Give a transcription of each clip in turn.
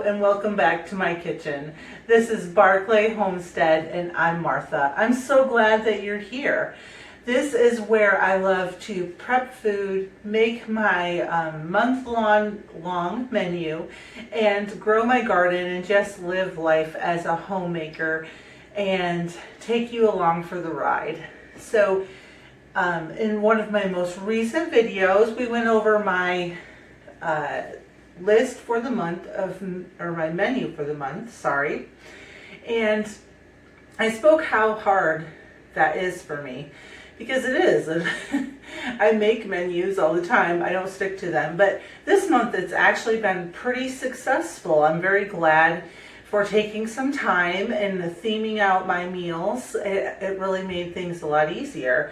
and welcome back to my kitchen. This is Barclay Homestead and I'm Martha. I'm so glad that you're here. This is where I love to prep food, make my month-long menu, and grow my garden and just live life as a homemaker and take you along for the ride. So in one of my most recent videos, we went over my list for the month or my menu for the month, sorry. And I spoke how hard that is for me, because it is. I make menus all the time. I don't stick to them. But this month it's actually been pretty successful. I'm very glad for taking some time and theming out my meals. It really made things a lot easier.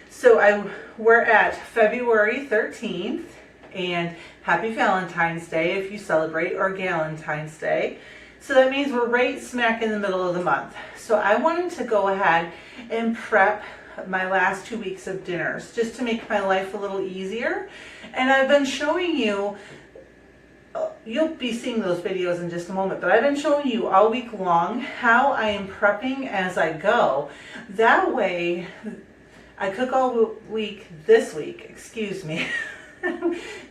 So we're at February 13th. And happy Valentine's Day if you celebrate, or Galentine's Day. So that means we're right smack in the middle of the month. So I wanted to go ahead and prep my last 2 weeks of dinners just to make my life a little easier. And I've been showing you, you'll be seeing those videos in just a moment, but I've been showing you all week long how I am prepping as I go. That way, I cook all week this week, excuse me.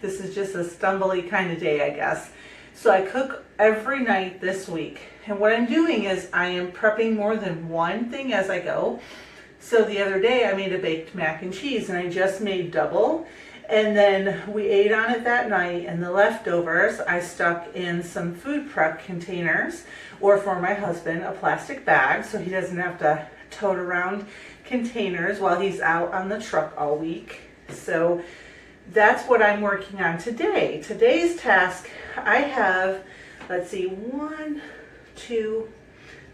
This is just a stumbly kind of day, I guess. So I cook every night this week. And what I'm doing is I am prepping more than one thing as I go. So the other day I made a baked mac and cheese, and I just made double. And then we ate on it that night, and the leftovers I stuck in some food prep containers, or for my husband, a plastic bag, so he doesn't have to tote around containers while he's out on the truck all week. So that's what I'm working on today. Today's task, I have, let's see, 1, 2,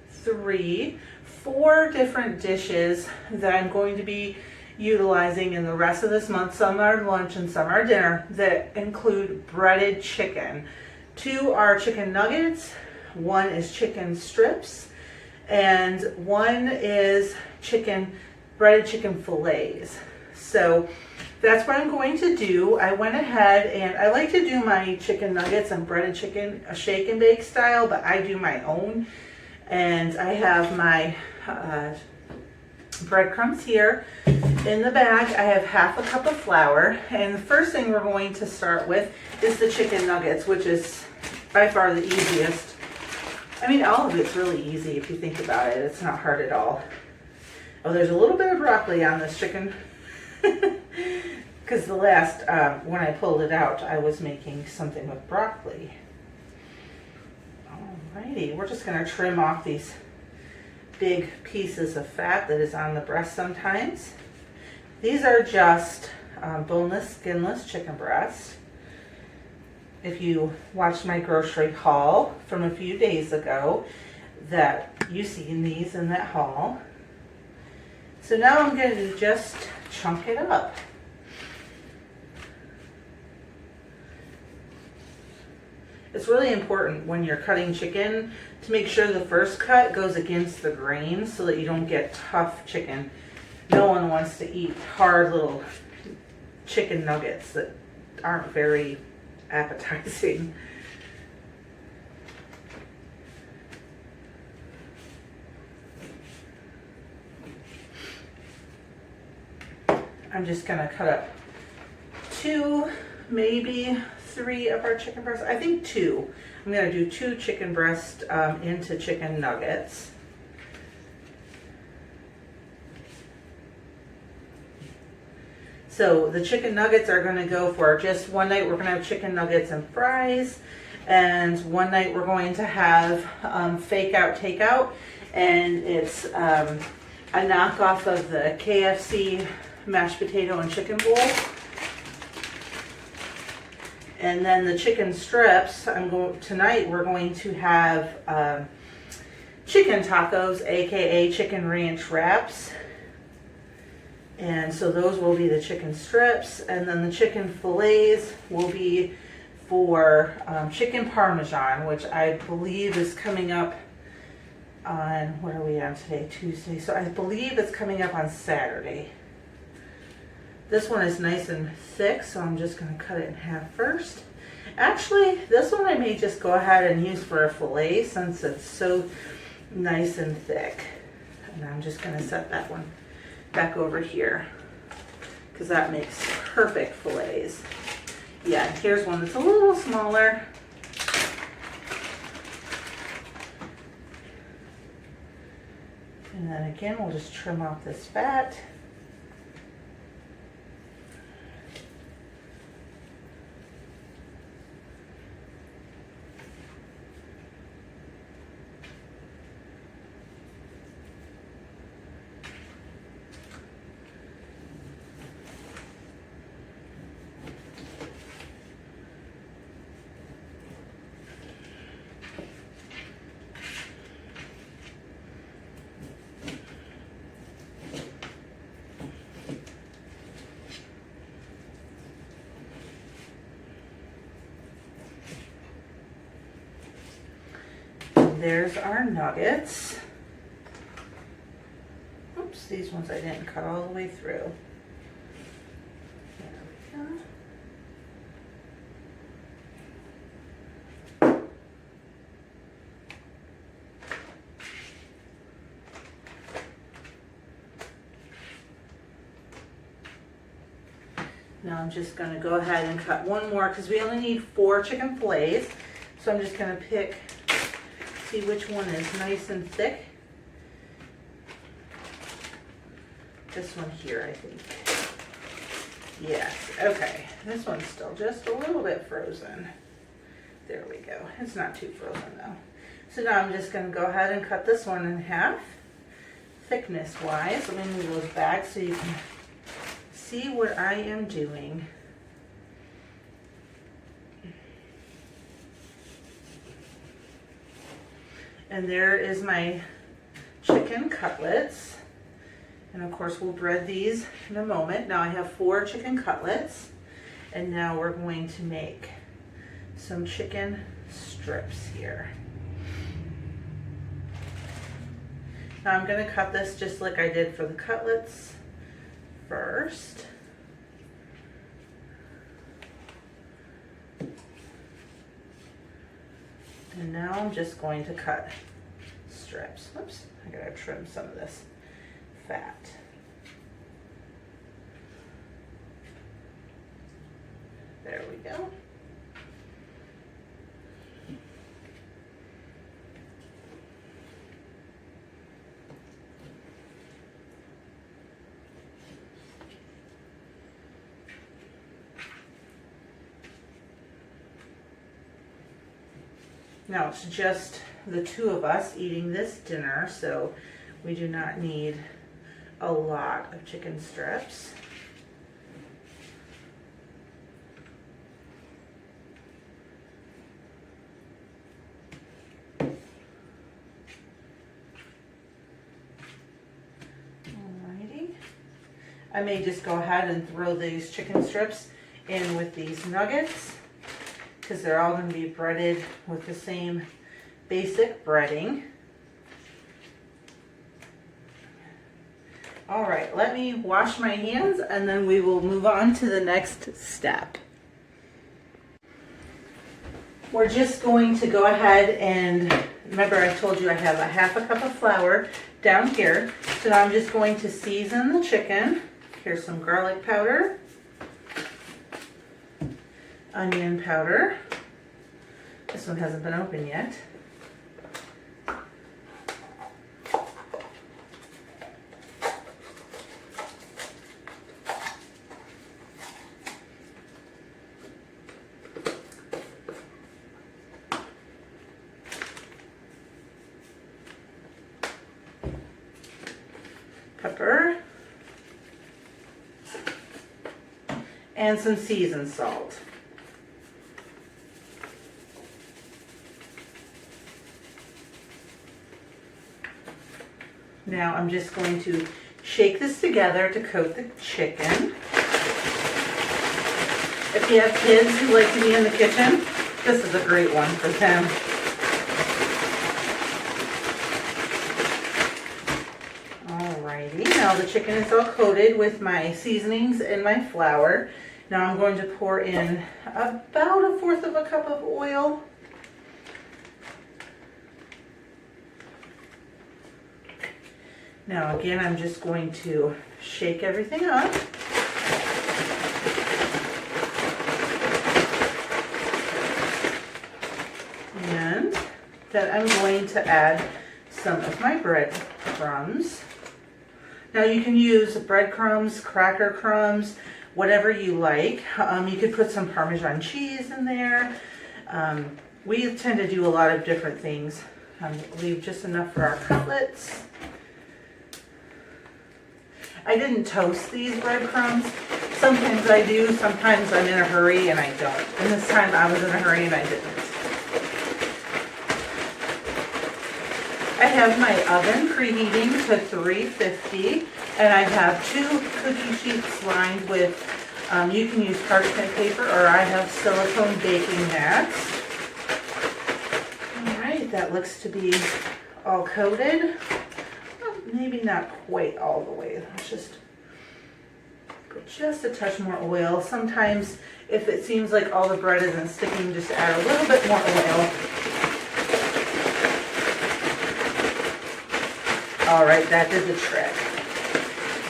3, 4 different dishes that I'm going to be utilizing in the rest of this month. Some are lunch and some are dinner, that include breaded chicken. 2 are chicken nuggets, 1 is chicken strips, and 1 is breaded chicken fillets. So that's what I'm going to do. I went ahead and I like to do my chicken nuggets and breaded chicken a shake and bake style, but I do my own. And I have my breadcrumbs here in the bag. I have half a cup of flour, and the first thing we're going to start with is the chicken nuggets, which is by far the easiest. I mean, all of it's really easy if you think about it. It's not hard at all. Oh, there's a little bit of broccoli on this chicken. Because the last, when I pulled it out, I was making something with broccoli. Alrighty, we're just going to trim off these big pieces of fat that is on the breast sometimes. These are just boneless, skinless chicken breasts. If you watched my grocery haul from a few days ago, that you've seen these in that haul. So now I'm going to just chunk it up. It's really important when you're cutting chicken to make sure the first cut goes against the grain so that you don't get tough chicken. No one wants to eat hard little chicken nuggets that aren't very appetizing. I'm just going to cut up 2, maybe 3 of our chicken breasts. I think 2. I'm going to do 2 chicken breasts into chicken nuggets. So the chicken nuggets are going to go for just one night. We're going to have chicken nuggets and fries. And one night we're going to have fake out takeout. And it's a knockoff of the KFC mashed potato and chicken bowl. And then the chicken strips, tonight we're going to have chicken tacos, aka chicken ranch wraps. And so those will be the chicken strips, and then the chicken fillets will be for chicken parmesan, which I believe is coming up on, what are we on today? Tuesday. So I believe it's coming up on Saturday. This one is nice and thick, so I'm just going to cut it in half first. Actually, this one I may just go ahead and use for a fillet since it's so nice and thick. And I'm just gonna set that one back over here because that makes perfect fillets. Yeah, here's one that's a little smaller. And then again, we'll just trim off this fat. There's our nuggets. Oops, these ones I didn't cut all the way through. There we go. Now I'm just going to go ahead and cut one more because we only need 4 chicken fillets. So I'm just going to pick, see which one is nice and thick. This one here, I think. Yes, okay. This one's still just a little bit frozen. There we go. It's not too frozen though. So now I'm just going to go ahead and cut this one in half, thickness wise. Let me move those back so you can see what I am doing. And there is my chicken cutlets. And of course we'll bread these in a moment. Now I have 4 chicken cutlets. And now we're going to make some chicken strips here. Now I'm going to cut this just like I did for the cutlets first. And now I'm just going to cut strips. Whoops, I gotta trim some of this fat. There we go. Now it's just the 2 of us eating this dinner, so we do not need a lot of chicken strips. Alrighty. I may just go ahead and throw these chicken strips in with these nuggets, because they're all going to be breaded with the same basic breading. All right, let me wash my hands and then we will move on to the next step. We're just going to go ahead and, remember I told you I have a half a cup of flour down here. So now I'm just going to season the chicken. Here's some garlic powder, onion powder. This one hasn't been opened yet. Pepper. And some seasoned salt. Now I'm just going to shake this together to coat the chicken. If you have kids who like to be in the kitchen, this is a great one for them. Alrighty, now the chicken is all coated with my seasonings and my flour. Now I'm going to pour in about 1/4 of a cup of oil. Now again, I'm just going to shake everything up. And then I'm going to add some of my breadcrumbs. Now you can use breadcrumbs, cracker crumbs, whatever you like. You could put some Parmesan cheese in there. We tend to do a lot of different things. Leave just enough for our cutlets. I didn't toast these breadcrumbs. Sometimes I do, sometimes I'm in a hurry and I don't. And this time I was in a hurry and I didn't. I have my oven preheating to 350 and I have 2 cookie sheets lined with, you can use parchment paper or I have silicone baking mats. Alright, that looks to be all coated. Maybe not quite all the way. Let's just put just a touch more oil. Sometimes if it seems like all the bread isn't sticking, just add a little bit more oil. Alright, that did the trick.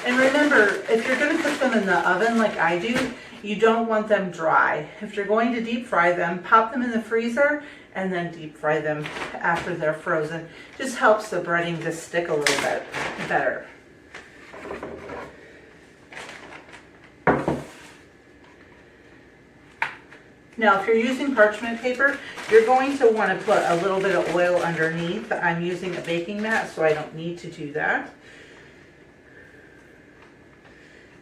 And remember, if you're going to cook them in the oven like I do, you don't want them dry. If you're going to deep fry them, pop them in the freezer and then deep fry them after they're frozen. Just helps the breading to stick a little bit better. Now, if you're using parchment paper, you're going to want to put a little bit of oil underneath. I'm using a baking mat, so I don't need to do that.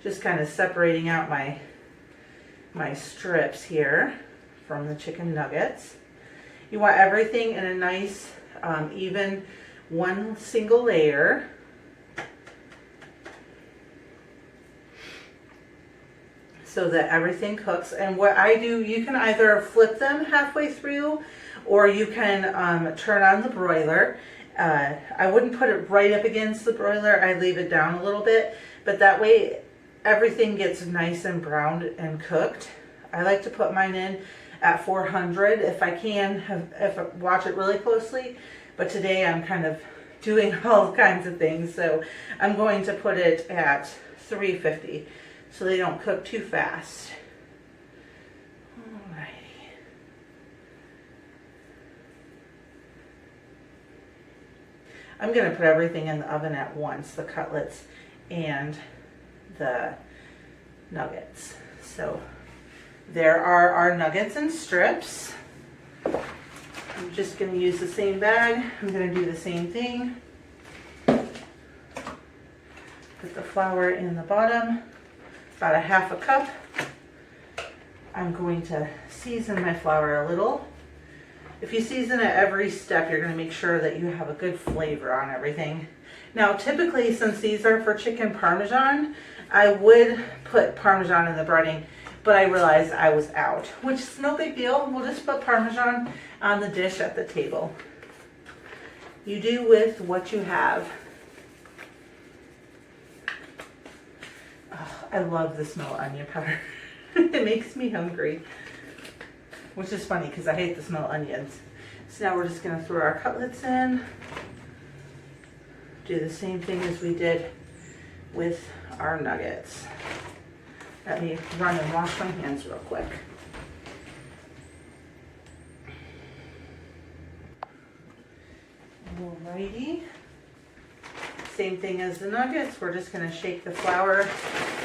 Just kind of separating out my strips here from the chicken nuggets. You want everything in a nice, even one single layer. So that everything cooks. And what I do, you can either flip them halfway through or you can turn on the broiler. I wouldn't put it right up against the broiler. I leave it down a little bit, but that way everything gets nice and browned and cooked. I like to put mine in at 400 if I can, if I watch it really closely. But today I'm kind of doing all kinds of things, so I'm going to put it at 350 so they don't cook too fast. Alrighty. I'm going to put everything in the oven at once, the cutlets and the nuggets. So there are our nuggets and strips. I'm just going to use the same bag. I'm going to do the same thing. Put the flour in the bottom, about 1/2 cup. I'm going to season my flour a little. If you season at every step, you're going to make sure that you have a good flavor on everything. Now, typically, since these are for chicken Parmesan, I would put Parmesan in the breading, but I realized I was out, which is no big deal. We'll just put Parmesan on the dish at the table. You do with what you have. Oh, I love the smell of onion powder. It makes me hungry, which is funny because I hate the smell of onions. So now we're just going to throw our cutlets in. Do the same thing as we did with our nuggets. Let me run and wash my hands real quick. Alrighty. Same thing as the nuggets. We're just going to shake the flour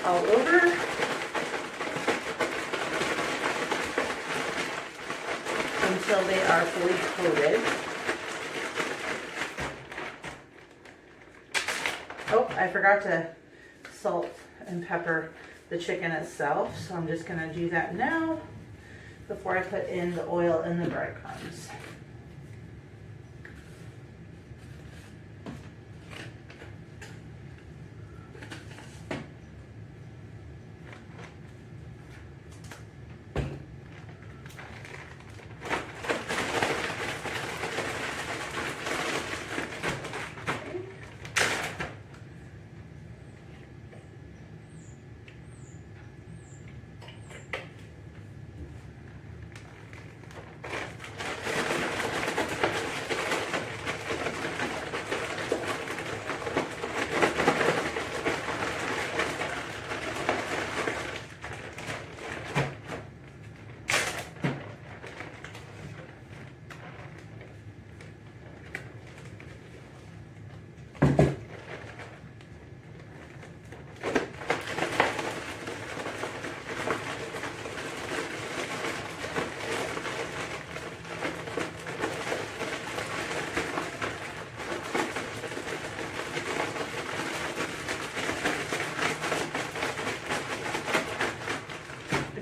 all over. Until they are fully coated. Oh, I forgot to salt and pepper the chicken itself, so I'm just going to do that now before I put in the oil and the breadcrumbs.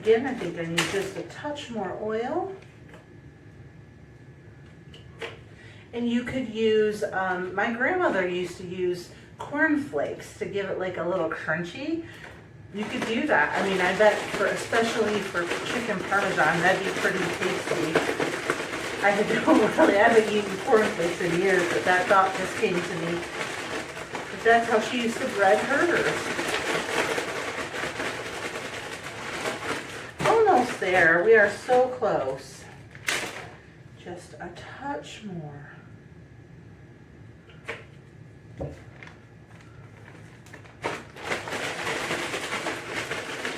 again, I think I need just a touch more oil. And you could use, my grandmother used to use corn flakes to give it like a little crunchy. You could do that. I mean, I bet especially for chicken parmesan, that'd be pretty tasty. I haven't eaten corn flakes in years, but that thought just came to me. But that's how she used to bread hers. Almost there. We are so close. Just a touch more.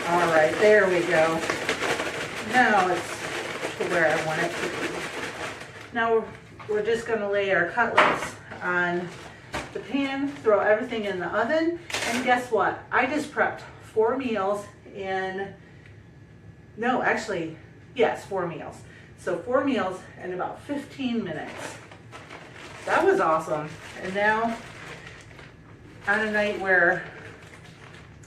All right, there we go. Now it's to where I want it to be. Now we're just going to lay our cutlets on the pan, throw everything in the oven, and guess what? I just prepped 4 meals in, no, actually, yes, 4 meals. So 4 meals in about 15 minutes. That was awesome. And now, on a night where,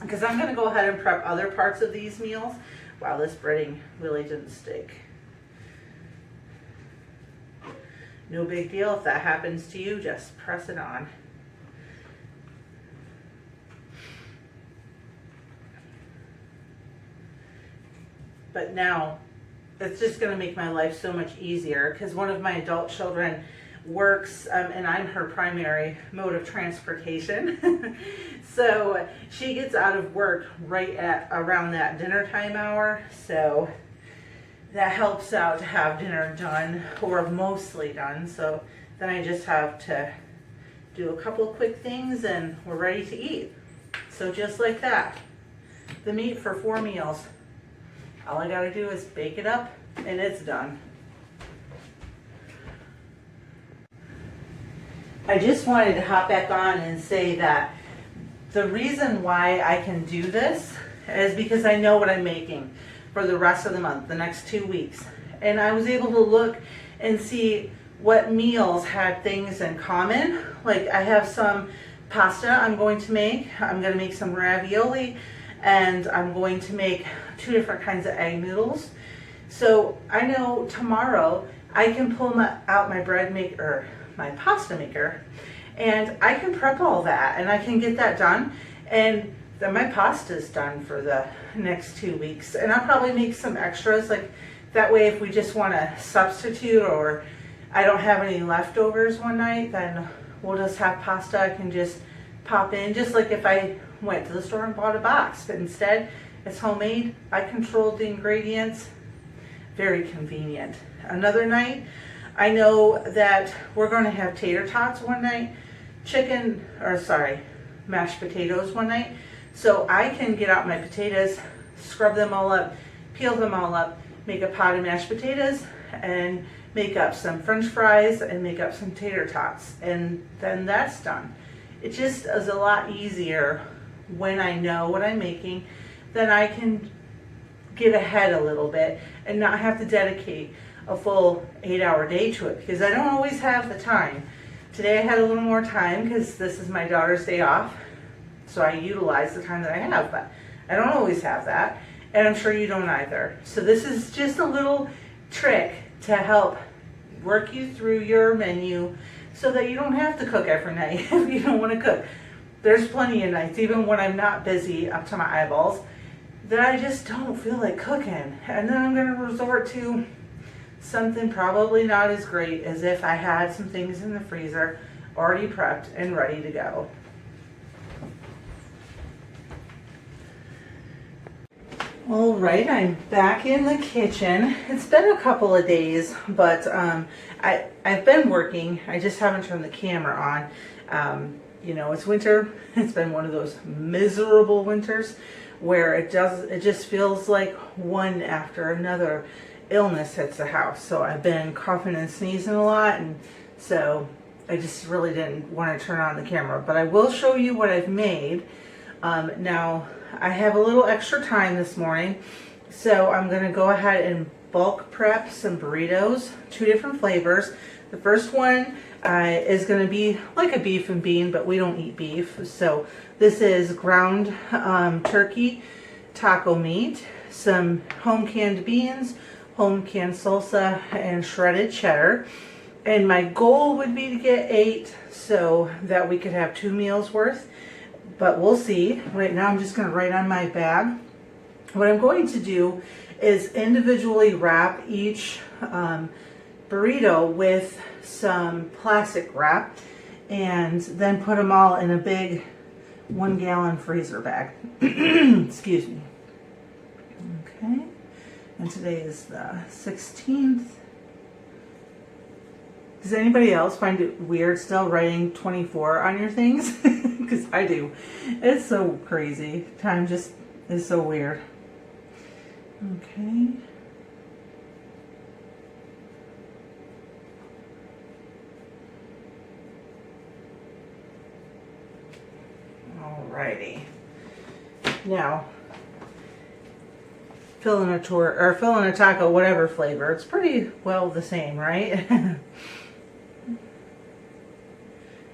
because I'm going to go ahead and prep other parts of these meals. Wow, this breading really didn't stick. No big deal. If that happens to you, just press it on. But now, it's just going to make my life so much easier because one of my adult children works and I'm her primary mode of transportation. So she gets out of work right at around that dinner time hour. So that helps out to have dinner done or mostly done. So then I just have to do a couple of quick things and we're ready to eat. So just like that, the meat for 4 meals. All I gotta do is bake it up and it's done. I just wanted to hop back on and say that the reason why I can do this is because I know what I'm making for the rest of the month, the next 2 weeks. And I was able to look and see what meals had things in common. Like I have some pasta I'm going to make. I'm going to make some ravioli and I'm going to make 2 different kinds of egg noodles. So I know tomorrow I can pull out my bread maker, my pasta maker, and I can prep all that and I can get that done, and then my pasta's done for the next 2 weeks. And I'll probably make some extras, like that way if we just want to substitute or I don't have any leftovers one night, then we'll just have pasta I can just pop in, just like if I went to the store and bought a box. But instead it's homemade. I controlled the ingredients. Very convenient. Another night, I know that we're going to have tater tots one night, mashed potatoes one night. So I can get out my potatoes, scrub them all up, peel them all up, make a pot of mashed potatoes, and make up some French fries and make up some tater tots. And then that's done. It just is a lot easier when I know what I'm making. Then I can get ahead a little bit and not have to dedicate a full 8-hour day to it because I don't always have the time. Today I had a little more time because this is my daughter's day off, so I utilize the time that I have, but I don't always have that, and I'm sure you don't either. So this is just a little trick to help work you through your menu so that you don't have to cook every night if you don't want to cook. There's plenty of nights, even when I'm not busy up to my eyeballs, that I just don't feel like cooking, and then I'm going to resort to something probably not as great as if I had some things in the freezer already prepped and ready to go. All right, I'm back in the kitchen. It's been a couple of days, but I've been working. I just haven't turned the camera on. You know, it's winter. It's been one of those miserable winters where it just feels like one after another illness hits the house. So I've been coughing and sneezing a lot, and so I just really didn't want to turn on the camera. But I will show you what I've made. Now, I have a little extra time this morning, so I'm going to go ahead and bulk prep some burritos, 2 different flavors. The first one is going to be like a beef and bean, but we don't eat beef. So this is ground turkey taco meat. some home canned beans, home canned salsa, and shredded cheddar. And my goal would be to get 8 so that we could have 2 meals worth, but we'll see. Right now I'm just going to write on my bag. What I'm going to do is individually wrap each burrito with some plastic wrap and then put them all in a big 1-gallon freezer bag. Excuse me. Okay, and today is the 16th. Does anybody else find it weird still writing 24 on your things? Because I do. It's so crazy. Time just is so weird. Okay. Alrighty. Now, fill in a taco, whatever flavor. It's pretty well the same, right?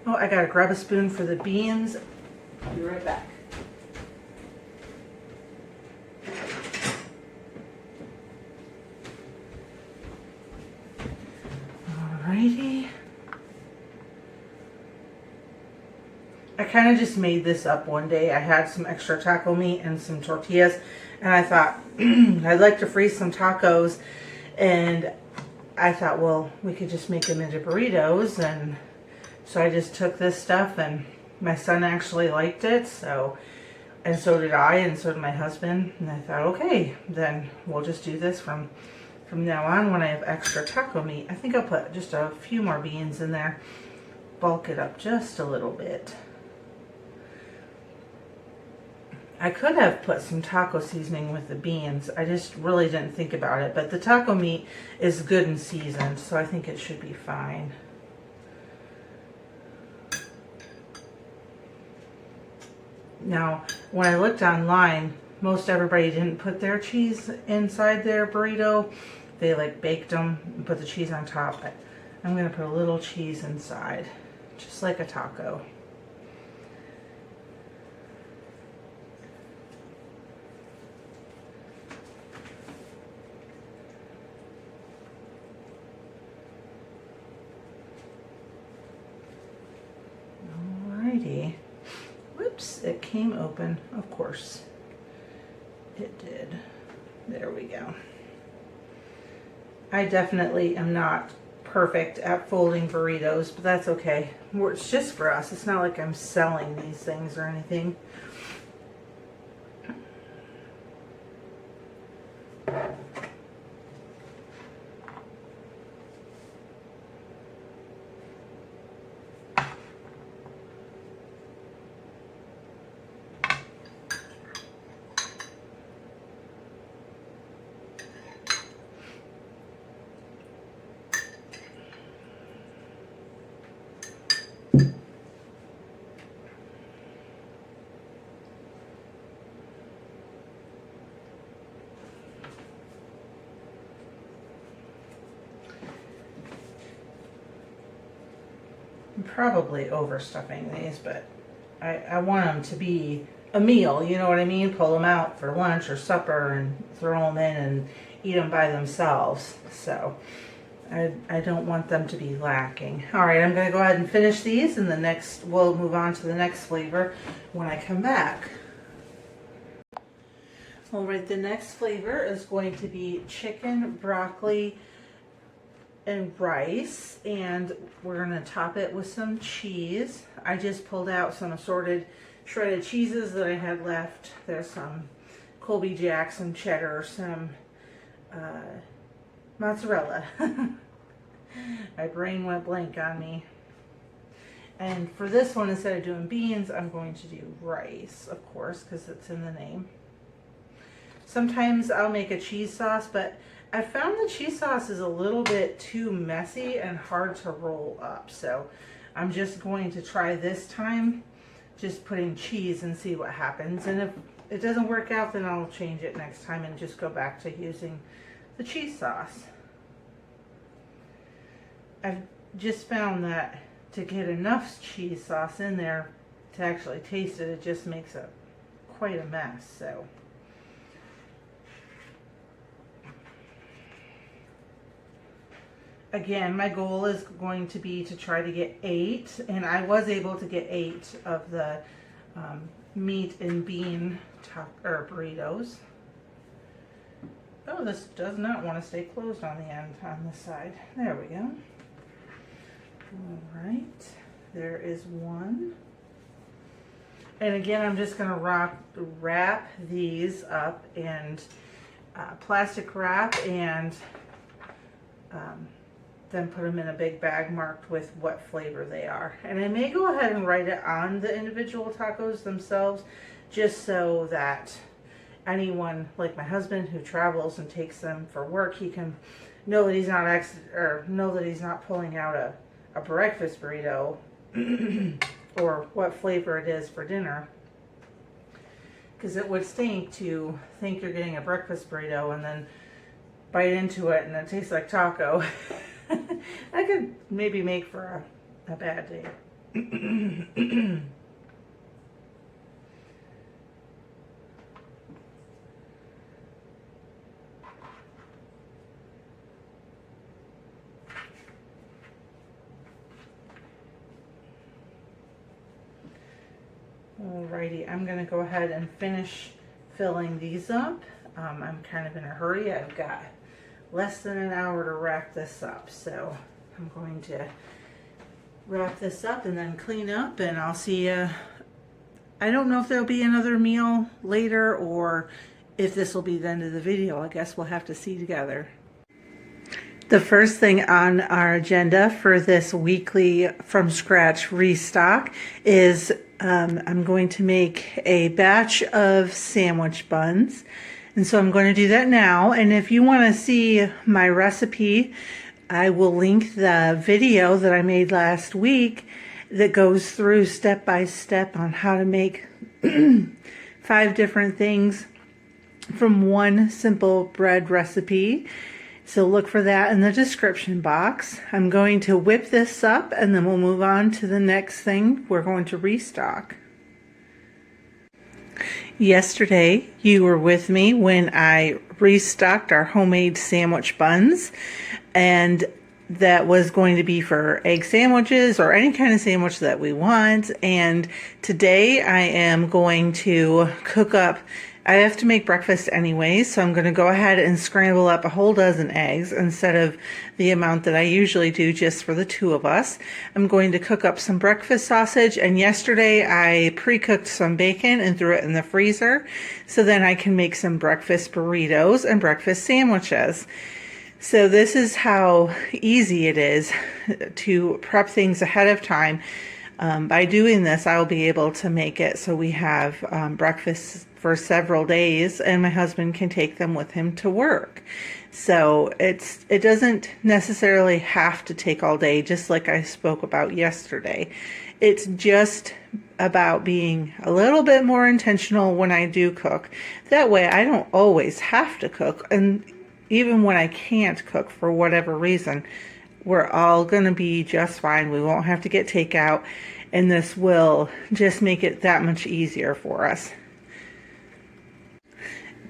Oh, I gotta grab a spoon for the beans. I'll be right back. Alrighty. I kind of just made this up one day. I had some extra taco meat and some tortillas, and I thought I'd like to freeze some tacos, and I thought, well, we could just make them into burritos. And so I just took this stuff, and my son actually liked it, and so did I, and so did my husband. And I thought, okay, then we'll just do this from now on when I have extra taco meat. I think I'll put just a few more beans in there, bulk it up just a little bit. I could have put some taco seasoning with the beans. I just really didn't think about it, but the taco meat is good and seasoned, so I think it should be fine. Now, when I looked online, most everybody didn't put their cheese inside their burrito. They like baked them and put the cheese on top. But I'm going to put a little cheese inside, just like a taco. Alrighty. Whoops, it came open, of course. It did. There we go. I definitely am not perfect at folding burritos, but that's okay. It's just for us. It's not like I'm selling these things or anything. I'm probably overstuffing these, but I want them to be a meal, you know what I mean? Pull them out for lunch or supper and throw them in and eat them by themselves. So I don't want them to be lacking. All right, I'm going to go ahead and finish these, and we'll move on to the next flavor when I come back. All right, the next flavor is going to be chicken, broccoli, and rice, and we're going to top it with some cheese. I just pulled out some assorted shredded cheeses that I had left. There's some Colby Jack, some cheddar, some mozzarella. My brain went blank on me. And for this one, instead of doing beans, I'm going to do rice, of course, because it's in the name. Sometimes I'll make a cheese sauce, but I found the cheese sauce is a little bit too messy and hard to roll up. So I'm just going to try this time, just putting cheese and see what happens. And if it doesn't work out, then I'll change it next time and just go back to using the cheese sauce. I've just found that to get enough cheese sauce in there to actually taste it, it just makes quite a mess. So Again, my goal is going to be to try to get 8, and I was able to get 8 of the meat and bean burritos. Oh, this does not want to stay closed on the end on this side. There we go. All right, there is one. And again, I'm just going to wrap these up in plastic wrap and then put them in a big bag marked with what flavor they are. And I may go ahead and write it on the individual tacos themselves, just so that anyone, like my husband, who travels and takes them for work, he can know that he's not pulling out a breakfast burrito or what flavor it is for dinner. Because it would stink to think you're getting a breakfast burrito and then bite into it and it tastes like taco. That could maybe make for a bad day. Alrighty, I'm going to go ahead and finish filling these up. I'm kind of in a hurry. I've got less than an hour to wrap this up, so I'm going to wrap this up and then clean up, and I'll see you. I don't know if there'll be another meal later or if this will be the end of the video. I guess we'll have to see together. The first thing on our agenda for this weekly from scratch restock is I'm going to make a batch of sandwich buns. And so I'm going to do that now. And if you want to see my recipe, I will link the video that I made last week that goes through step by step on how to make 5 different things from one simple bread recipe. So look for that in the description box. I'm going to whip this up and then we'll move on to the next thing we're going to restock. Yesterday, you were with me when I restocked our homemade sandwich buns, and that was going to be for egg sandwiches or any kind of sandwich that we want. And today I am going to cook up, I have to make breakfast anyway, so I'm going to go ahead and scramble up a whole dozen eggs instead of the amount that I usually do just for the 2 of us. I'm going to cook up some breakfast sausage, and yesterday I pre-cooked some bacon and threw it in the freezer so then I can make some breakfast burritos and breakfast sandwiches. So this is how easy it is to prep things ahead of time. By doing this, I'll be able to make it so we have breakfast for several days, and my husband can take them with him to work. So it doesn't necessarily have to take all day, just like I spoke about yesterday. It's just about being a little bit more intentional when I do cook. That way I don't always have to cook, and even when I can't cook for whatever reason, we're all going to be just fine. We won't have to get takeout, and this will just make it that much easier for us.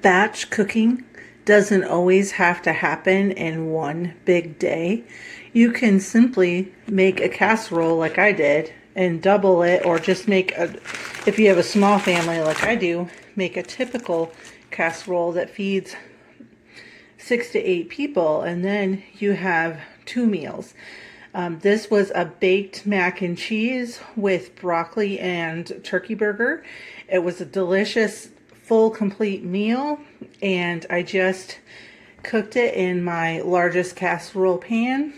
Batch cooking doesn't always have to happen in one big day. You can simply make a casserole like I did and double it, or just make if you have a small family like I do, make a typical casserole that feeds 6 to 8 people, and then you have 2 meals. This was a baked mac and cheese with broccoli and turkey burger. It was a delicious full complete meal, and I just cooked it in my largest casserole pan,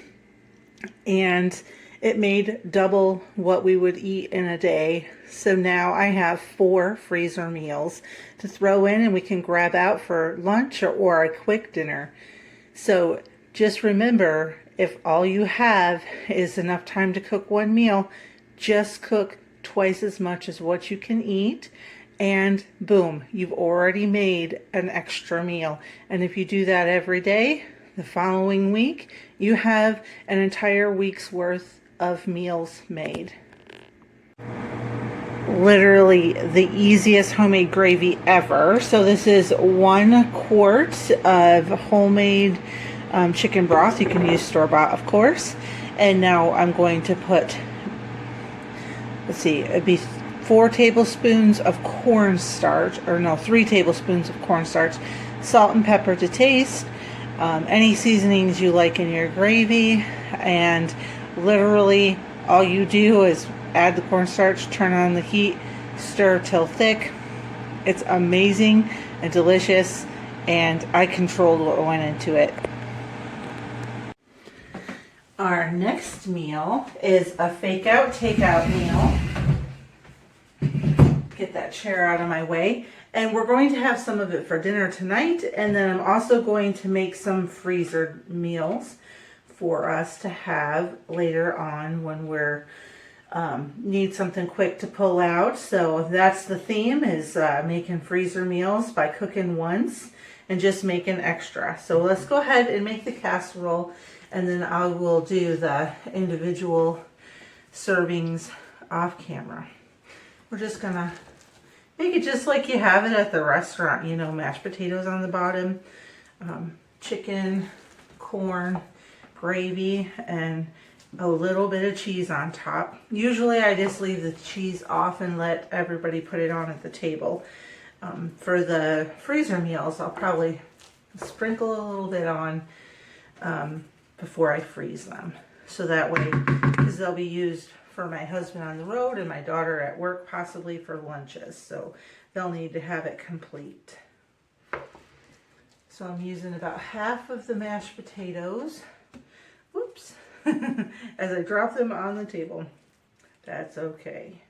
and it made double what we would eat in a day. So now I have 4 freezer meals to throw in, and we can grab out for lunch or a quick dinner. So just remember, if all you have is enough time to cook 1 meal, just cook twice as much as what you can eat, and boom, you've already made an extra meal. And if you do that every day, the following week, you have an entire week's worth of meals made. Literally the easiest homemade gravy ever. So this is 1 quart of homemade chicken broth. You can use store-bought, of course. And now I'm going to put, let's see, it'd be 4 tablespoons of cornstarch, or no, 3 tablespoons of cornstarch, salt and pepper to taste, any seasonings you like in your gravy, and literally all you do is add the cornstarch, turn on the heat, stir till thick. It's amazing and delicious, and I controlled what went into it. Our next meal is a fake out takeout meal. Get that chair out of my way. And we're going to have some of it for dinner tonight, and then I'm also going to make some freezer meals for us to have later on when we're need something quick to pull out. So that's the theme, is making freezer meals by cooking once and just making extra. So let's go ahead and make the casserole, and then I will do the individual servings off camera. We're just gonna make it just like you have it at the restaurant, you know, mashed potatoes on the bottom, chicken, corn, gravy, and a little bit of cheese on top. Usually I just leave the cheese off and let everybody put it on at the table. For the freezer meals, I'll probably sprinkle a little bit on before I freeze them. So that way, because they'll be used for my husband on the road and my daughter at work, possibly for lunches. So they'll need to have it complete. So I'm using about half of the mashed potatoes. Whoops. As I drop them on the table. That's okay.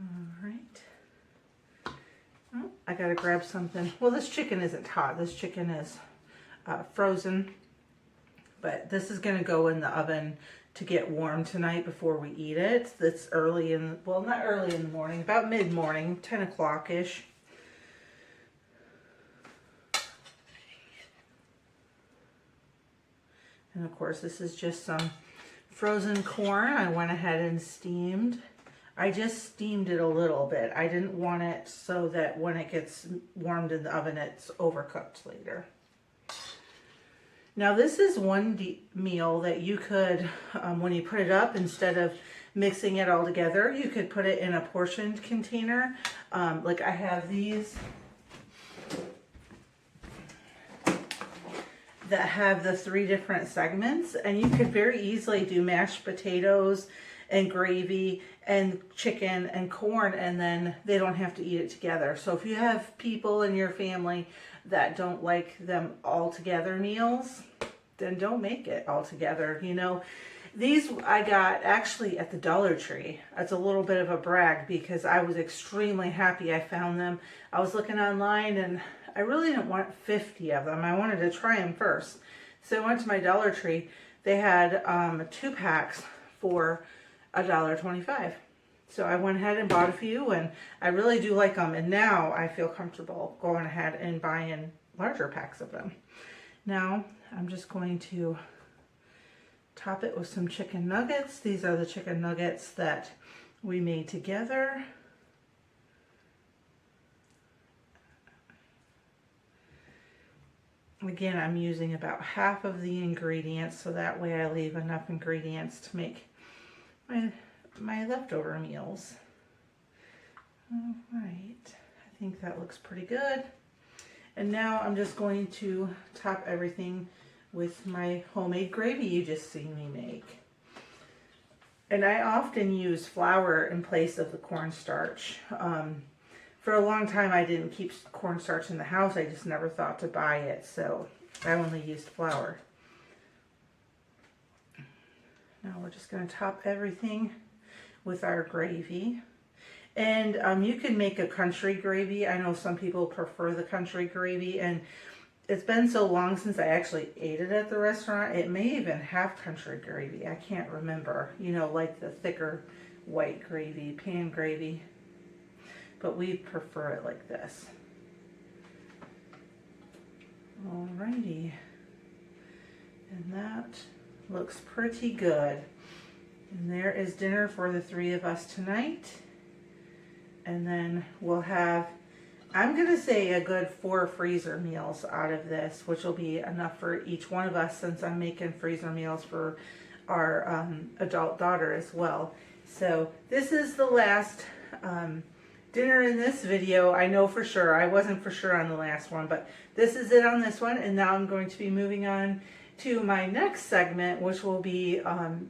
All right. Oh, I gotta grab something. Well, this chicken isn't hot. This chicken is frozen. But this is gonna go in the oven to get warm tonight before we eat it. It's early in, well, not early in the morning, about mid-morning, 10 o'clock-ish. And of course, this is just some frozen corn I went ahead and steamed. I just steamed it a little bit. I didn't want it so that when it gets warmed in the oven, it's overcooked later. Now this is one meal that you could, when you put it up, instead of mixing it all together, you could put it in a portioned container. Like I have these that have the 3 different segments, and you could very easily do mashed potatoes and gravy and chicken and corn, and then they don't have to eat it together. So if you have people in your family that don't like them all together meals, then don't make it all together. You know, these I got actually at the Dollar Tree. That's a little bit of a brag because I was extremely happy I found them. I was looking online and I really didn't want 50 of them. I wanted to try them first. So I went to my Dollar Tree. They had 2 packs for $1.25. So I went ahead and bought a few, and I really do like them. And now I feel comfortable going ahead and buying larger packs of them. Now I'm just going to top it with some chicken nuggets. These are the chicken nuggets that we made together. Again, I'm using about half of the ingredients, so that way I leave enough ingredients to make my leftover meals. All right, I think that looks pretty good. And now I'm just going to top everything with my homemade gravy you just seen me make. And I often use flour in place of the cornstarch. For a long time I didn't keep cornstarch in the house. I just never thought to buy it, so I only used flour. Now we're just going to top everything with our gravy. And you can make a country gravy. I know some people prefer the country gravy, and it's been so long since I actually ate it at the restaurant. It may even have country gravy. I can't remember. You know, like the thicker white gravy, pan gravy. But we prefer it like this. Alrighty. And that looks pretty good. And there is dinner for the 3 of us tonight. And then we'll have I'm going to say a good 4 freezer meals out of this, which will be enough for each one of us since I'm making freezer meals for our adult daughter as well. So this is the last dinner in this video. I know for sure. I wasn't for sure on the last one, but this is it on this one. And now I'm going to be moving on to my next segment, which will be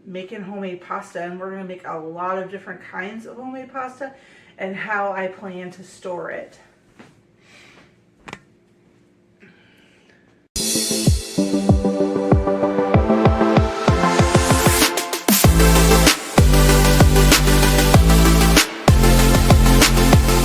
making homemade pasta. And we're going to make a lot of different kinds of homemade pasta and how I plan to store it.